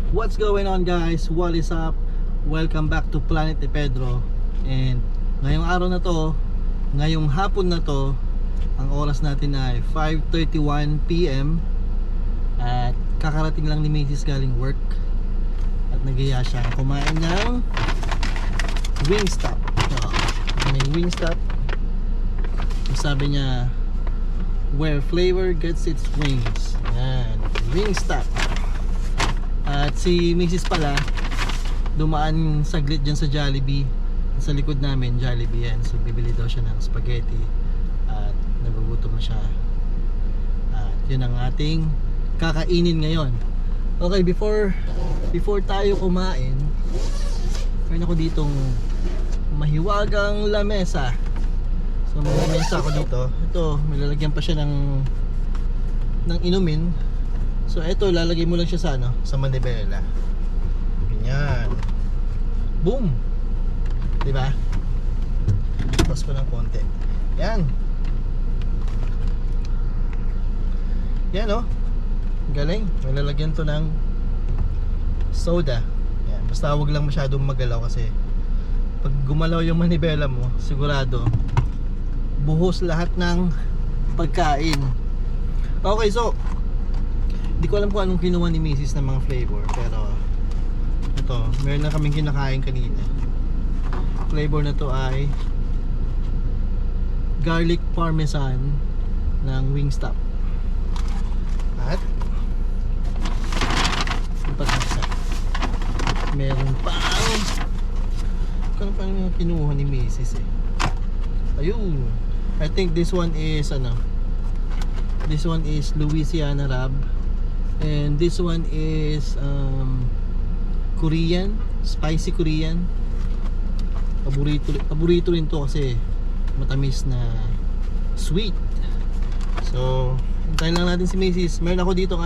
What's going on, guys? What is up? Welcome back to Planet de Pedro. And ngayong araw na to, ngayong hapon na to, ang oras natin ay 5:31 PM. At kakarating lang ni Macy's galing work. At nagiya siya kumain ng Wingstop. May Wingstop. Sabi niya, where flavor gets its wings. Yan, Wingstop. At si Mrs. pala dumaan saglit dyan sa Jollibee. Sa likod namin Jollibee yan. So bibili daw siya ng spaghetti. At nagugutom na siya. At yun ang ating kakainin ngayon. Okay, before tayo kumain, meron ako ditong mahiwagang lamesa. So may lamesa ako dito. Ito, may lalagyan pa siya ng inumin. So ito, lalagay mo lang siya sa sa manibela. Ganyan. Boom. Diba? Tapos ko ng konti. Yan. Yan, oh. Galing. May lalagyan to ng soda. Yan. Basta huwag lang masyadong magalaw kasi pag gumalaw yung manibela mo, sigurado buhos lahat ng pagkain. Okay, so hindi ko alam kung anong kinuha ni Mrs. ng mga flavor, pero ito, meron na kaming kinakain kanina. Flavor na to ay garlic parmesan ng Wingstop. At meron pang kung ano kinuha ni Mrs. Ayun, I think this one is this one is Louisiana Rub, and this one is Korean, spicy Korean. Paborito rin to kasi matamis na sweet. So hintayin lang natin si Mrs. Meron ako dito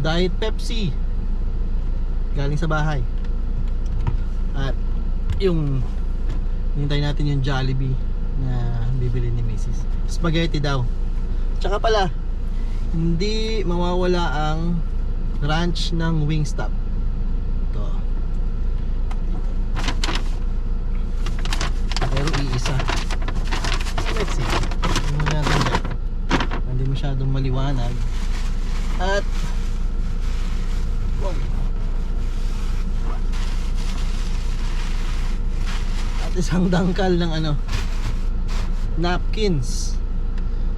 Diet Pepsi galing sa bahay. At yung hintayin natin yung Jollibee na bibili ni Mrs. Spaghetti daw. Tsaka pala, hindi mawawala ang ranch ng Wingstop. Ito. Pero iisa. Let's see. Hindi masyadong maliwanag. At wow. At isang dangkal ng napkins.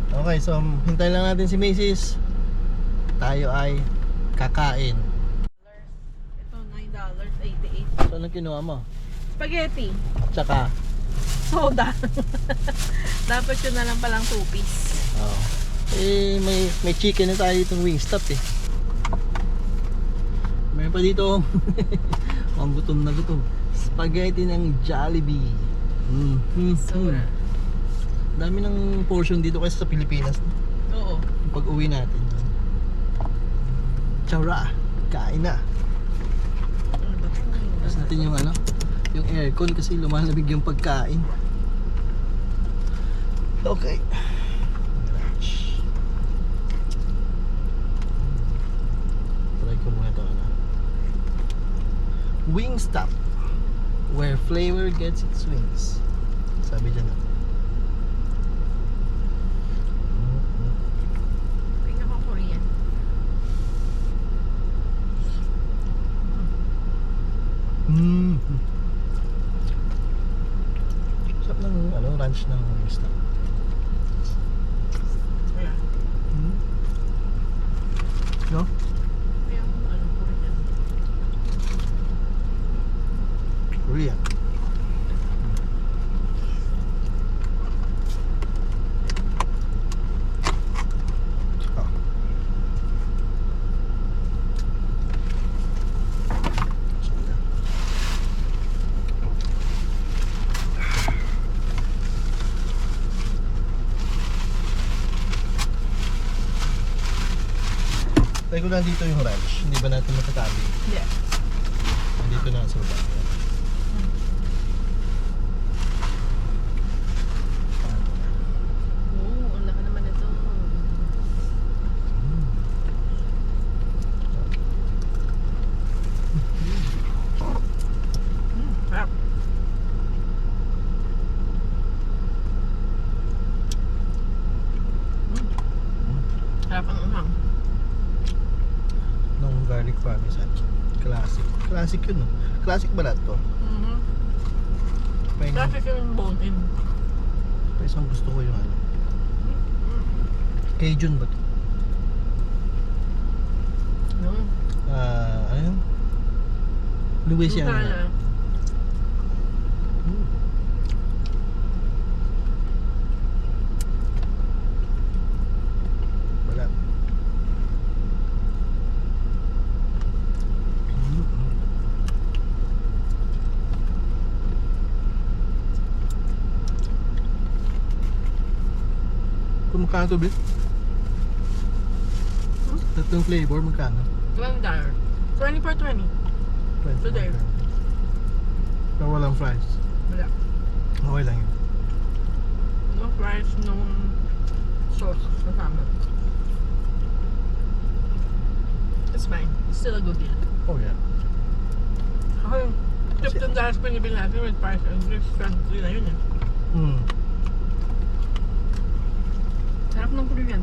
Okay, so hintayin lang natin si Mrs. Tayo ay kakain. Ito $9.88. So anong kinuha mo? Spaghetti. Tsaka Soda. Dapat yun na lang palang 2 piece. oh. May chicken na tayo ditong Wingstop eh. Meron pa dito ang gutom na gutom. Spaghetti ng Jollibee. Soda. Dami ng portion dito kasi sa Pilipinas. Oo. Pag uwi natin. Tsara, kain na. Tapos natin yung yung aircon kasi lumalamig yung pagkain. Okay. Try ko muna ito Wingstop, where flavor gets its wings. Sabi dyan Tingnan ko Korean. Sarap ng ranch ng Wingstop. Ayan. No? Ayan, Korean. Korean. Try ko lang dito yung ranch. Hindi ba natin matatabi? Yeah. Dito na sa baba. garlic parmesan. Classic. Classic yun, no? Classic ba lahat to? May, Kasi yung bone in. may isang gusto ko yung ano. Cajun ba to? Yun. Ano yun? Louisiana. Sana. Mm. Wala. Kung magkano to, Bill? Tatlong flavor, magkano? $20. 20 for 20. Today. Pero walang fries. Wala. Okay lang yun. No fries, no sauce kasama. It's fine. It's still a good deal. Oh yeah. Ako yung $15 pinibili natin with fries and drinks. $23 na yun eh. Hmm. Sarap ng Korean.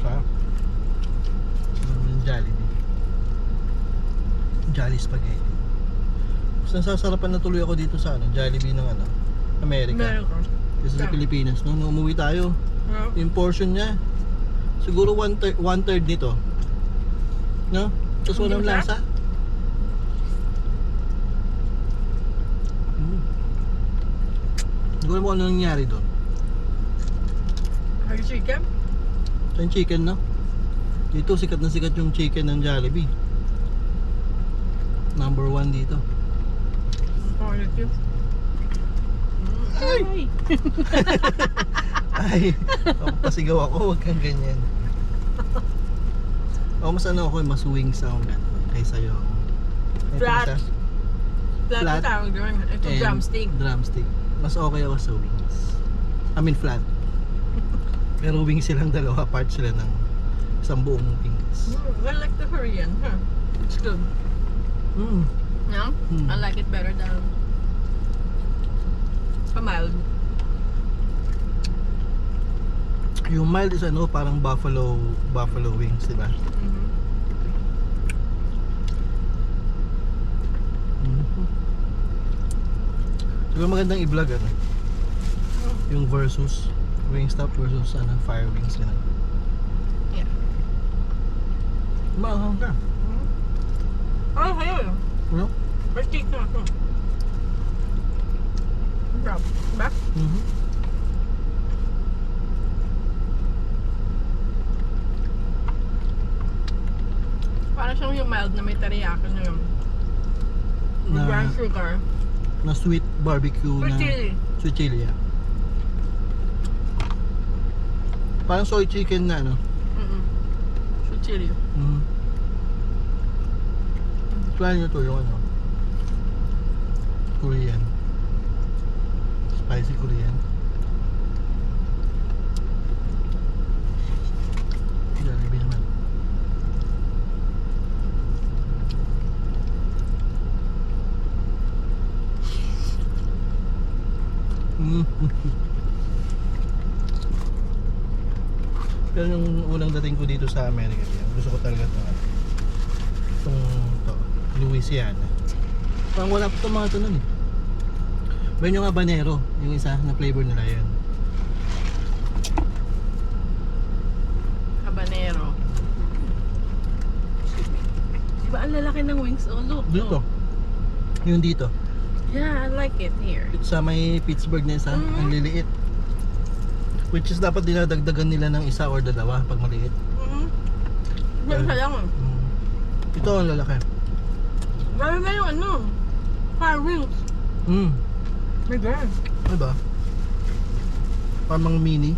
Sarap. Yung Jollibee. Jolly Spaghetti. Mas nasasarapan na tuloy ako dito sa ano, Jollibee ng ano, America. America. Kasi sa Yeah. Pilipinas, no? Nung umuwi tayo, Yeah. yung portion niya, siguro one third nito. No? Tapos Hindi walang masarap? lasa. Hindi ko alam kung ano nangyari doon. Are you chicken? Ito yung chicken, no? Dito, sikat na sikat yung chicken ng Jollibee. Number 1 dito. Quality. Ay! Ay, pasigaw ako, wag kang ganyan. Ako mas ano ako, mas wings ako ganun kaysa yung ito Flat. isa, Flat Flat. ang tawag doon. Ito and drumstick. Drumstick. Mas okay ako sa wings. I mean flat. Pero wings silang dalawa, part sila ng isang buong wings. I like the Korean. Huh? It's good. Mm. No? Hmm. I like it better than the mild. Yung mild is ano, parang buffalo wings, di ba? Mm-hmm. Siguro magandang i-vlog ano. Yung versus Wingstop versus ano, Fire Wings ganun. Yeah. Maanghang ka. Oh, hey. No? May steak na ako. Drop. Back? Mhm. Para siyang yung mild na may teriyaki na yung brown sugar. Na sweet barbecue With na chili. sweet chili, yeah. Parang soy chicken na ano. With chili. Mhm. Try nyo to yung ano, Korean. Spicy Korean. Jollibee naman. Pero nung unang dating ko dito sa Amerika, gusto ko talaga itong Louisiana. Parang wala pa itong mga ito nun eh. Meron yung habanero, yung isa na flavor nila yun. Habanero. Diba ang lalaki ng wings? Oh, look. Dito. Yung dito. Yeah, I like it here. Sa may Pittsburgh na isa, ang liliit. Which is dapat dinadagdagan nila ng isa or dalawa pag maliit. Yan sa lang. Ito ang lalaki. Gano'n na yung ano. Fire wings. My God. Ano ba? Parang mga mini.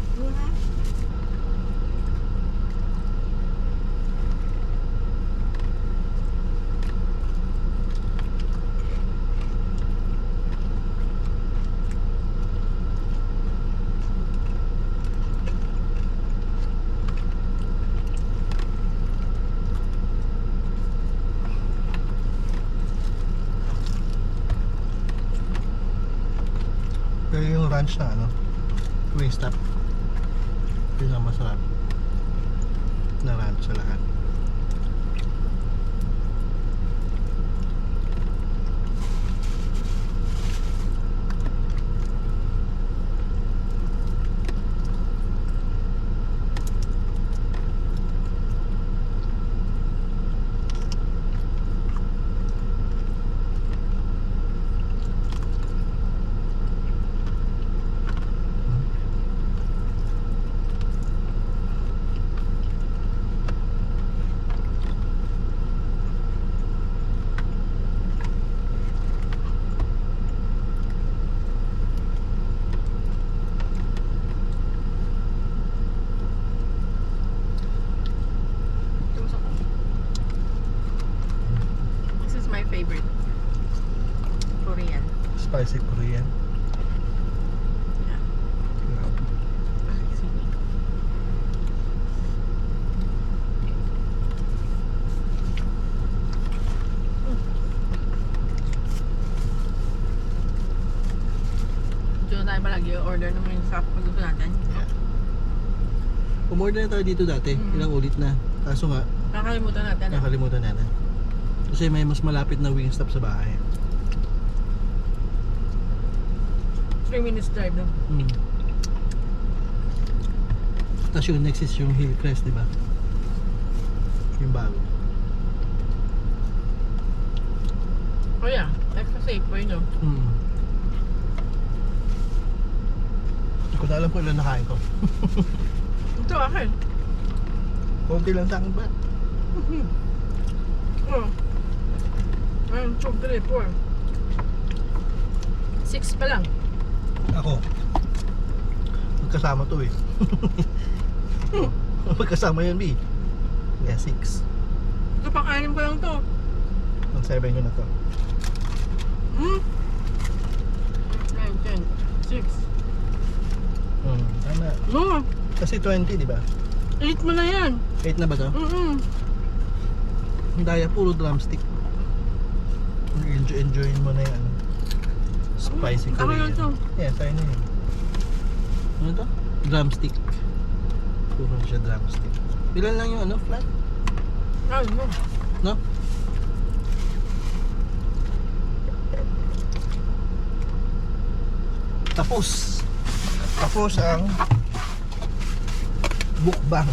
Pero yung ranch na ano, Wingstop, yun ang masarap na ranch sa lahat. favorite. Korean. Spicy Korean. Yeah. Sige. Diyo tayo palagi order naman yung sa pagluto natin. Umorder na tayo dito dati. Ilang ulit na. Kaso nga, Nakalimutan natin. nakalimutan natin. Kasi may mas malapit na Wingstop sa bahay. 3 minutes drive lang. Tapos yung next is yung Hillcrest, di ba? Yung bago. Oh yeah, extra safe po yun. Hindi ko na alam kung ilan nakain ko. Ito akin. Konti lang sa akin ba? Oh. Ayun, 2, 3, 4. 6 pa lang. Ako. Magkasama to eh. Magkasama yun, B. Yeah, 6. Ito pakainin ko lang to. Ang 7 ko na to. 9, 10, 6. Tama. No, Kasi 20, di ba? 8 mo na yan. 8 na ba to? Ang daya, puro drumstick. Enjoy mo na yung ano. Spicy Ako Korean. lang to. Yeah, tayo na yun. Ano to? Drumstick. Puro na siya drumstick. Ilan lang yung ano, flat? Ay, no. No? Tapos. Tapos ang mukbang.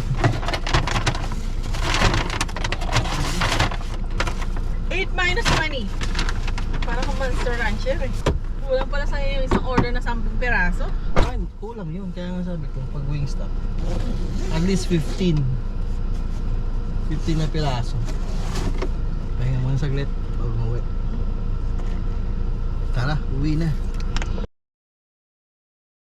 8 minus 20. Parang kung Monster Rancher eh. Kulang pala sa yung isang order na 10 peraso. Ay, kulang yun. Kaya nga sabi ko, pag Wingstop, at least 15. 15 na piraso. Pahinga muna saglit bago umuwi. Tara, uwi na.